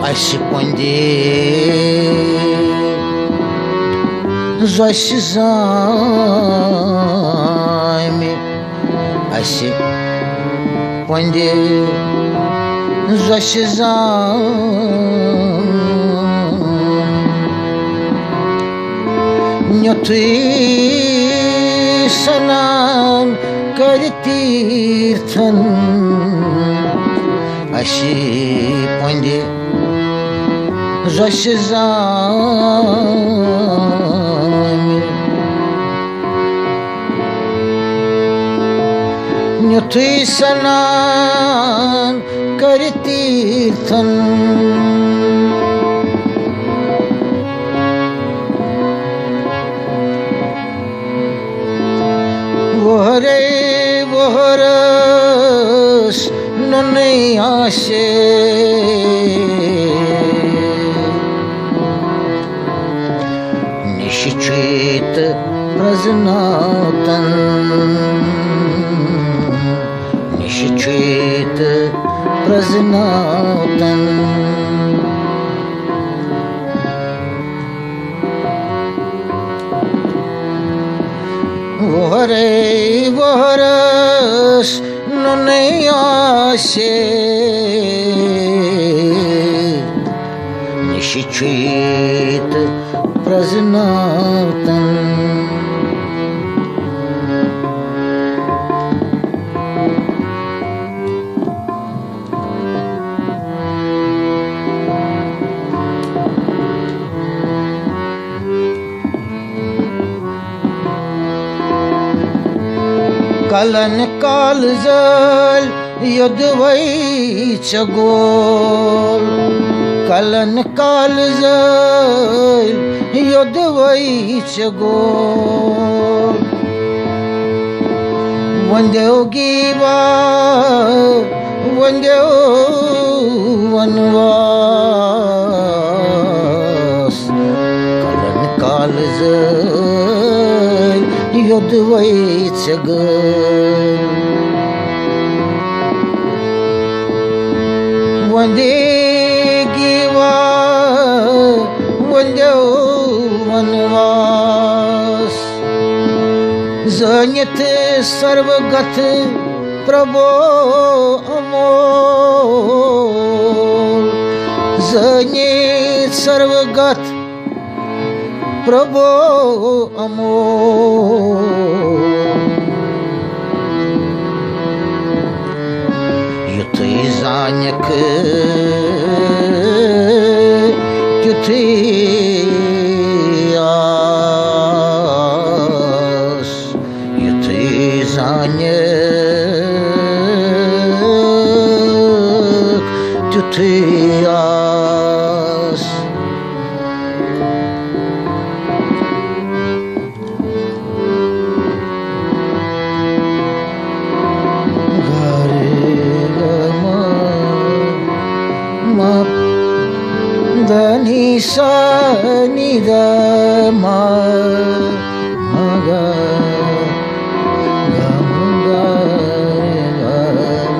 Asipande Zoshizame Asipande Zoshizame Nyotui sanan karitirthan Asipande Zoshizame Nyotui sanan karitirthan Vohare voharas nanai ashe Nishchit praznatan Nishchit praznatan Vohare voharas nanai ashe Nishchit praznatan Kalan kalzal yodvai chagol Kalan kalzal yodvai chagol Vandeo giva vandeo vanvas Kalan kalzal yodvai chagol Vande giva vandeo vanvas Zanyat sarvagat prabho amol Zanyat sarvagat prabho amol Yutai zanyak yutai as Yutai zanyak yutai as Dani sa ni da ma ga ga ga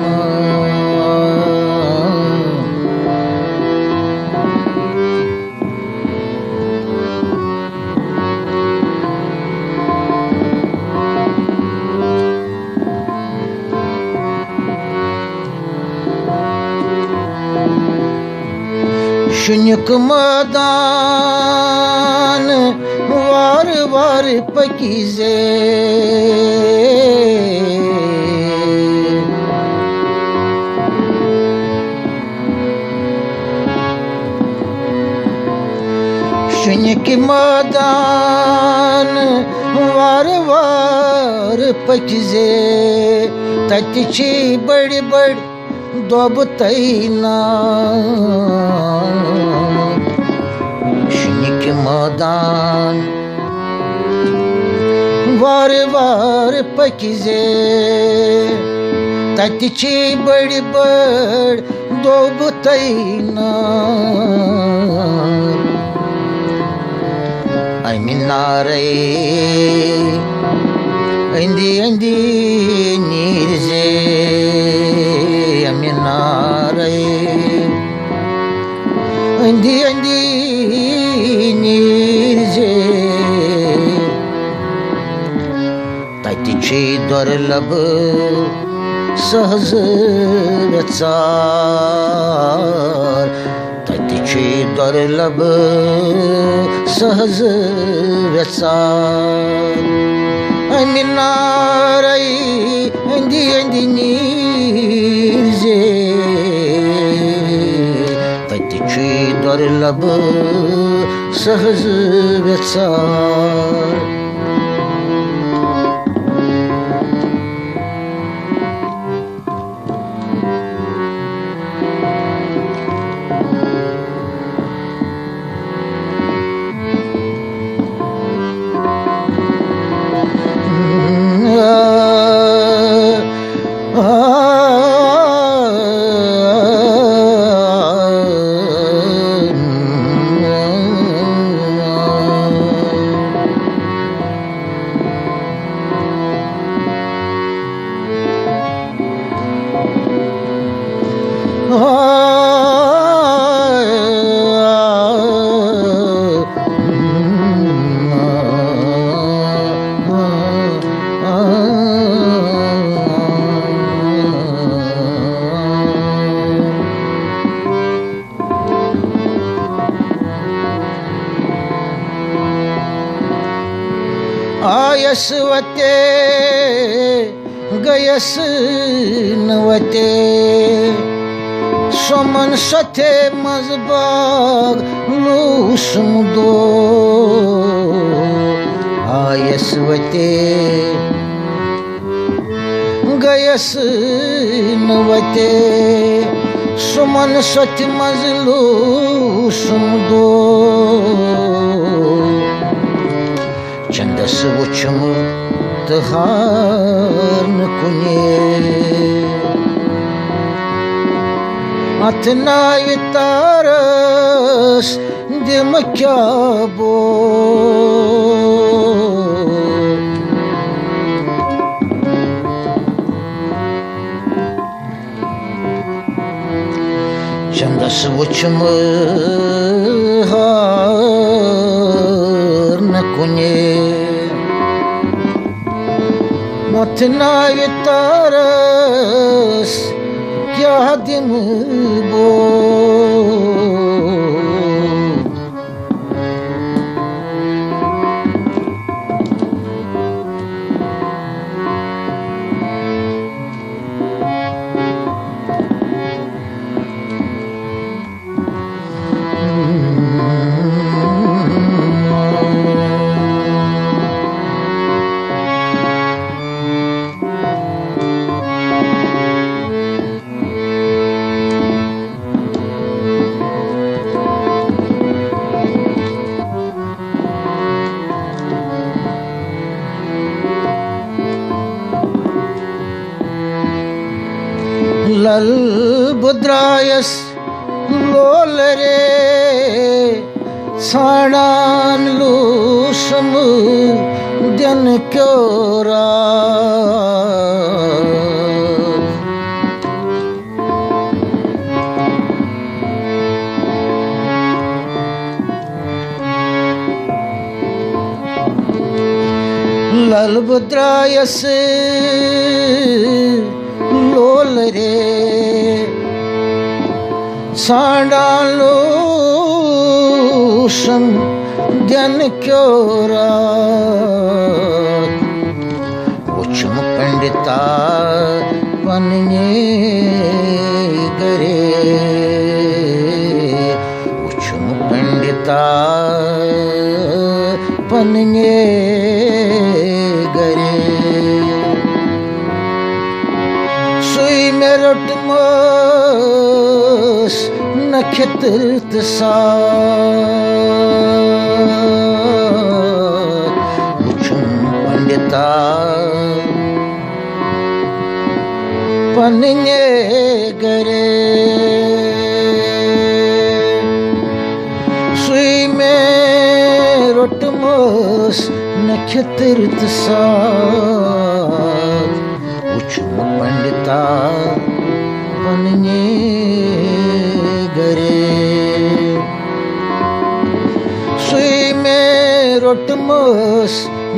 ma Shunyuk madan var var pakize शनिक मैदान वार वार पकजे तति बड़ बड़ दोब तैना शनिक मैदान वार वार पकजे तति बड़ बड़ दोब तैना अमिनारे अंदी अंदी नीरजे अमिनारे अंदी अंदी नीरजे तति दुर्लभ सहज व्यचार तति दुर्लभ सहज व्यचार अमिनारे अंदी अंदी नीरजे तति दुर्लभ सहज व्यचार आयसवते गयस नवते सोमन सथे मजबाग लूसम दो आयसवते गयस नवते सोमन सथ मजलूसम दो चंदस वुचम तहार न कुने अथनाय तारस दिम क्या बो चंदस वुचम हार न कुने अथनाय तारस क्या दिम बो लल बुद्रायस लोल रे छाणान लूसम दिन क्योरा लल बुद्रायस लोल रे सांडालो सम ध्यान क्योरा उचम पंडिता वन्ये गरे उचम पंडिता पन्ने गरे सुई में रोटमोस नक्षत्र सा पंडिता पन्ने गरे सुई में रोटमोस नक्षत्र सा पंडिता पन्ने गरे सुई में रोटमोस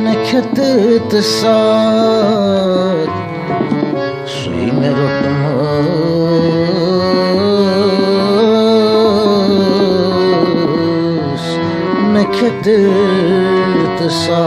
नक्षत्र सा सुई में रोटमोस नक्षत्र सा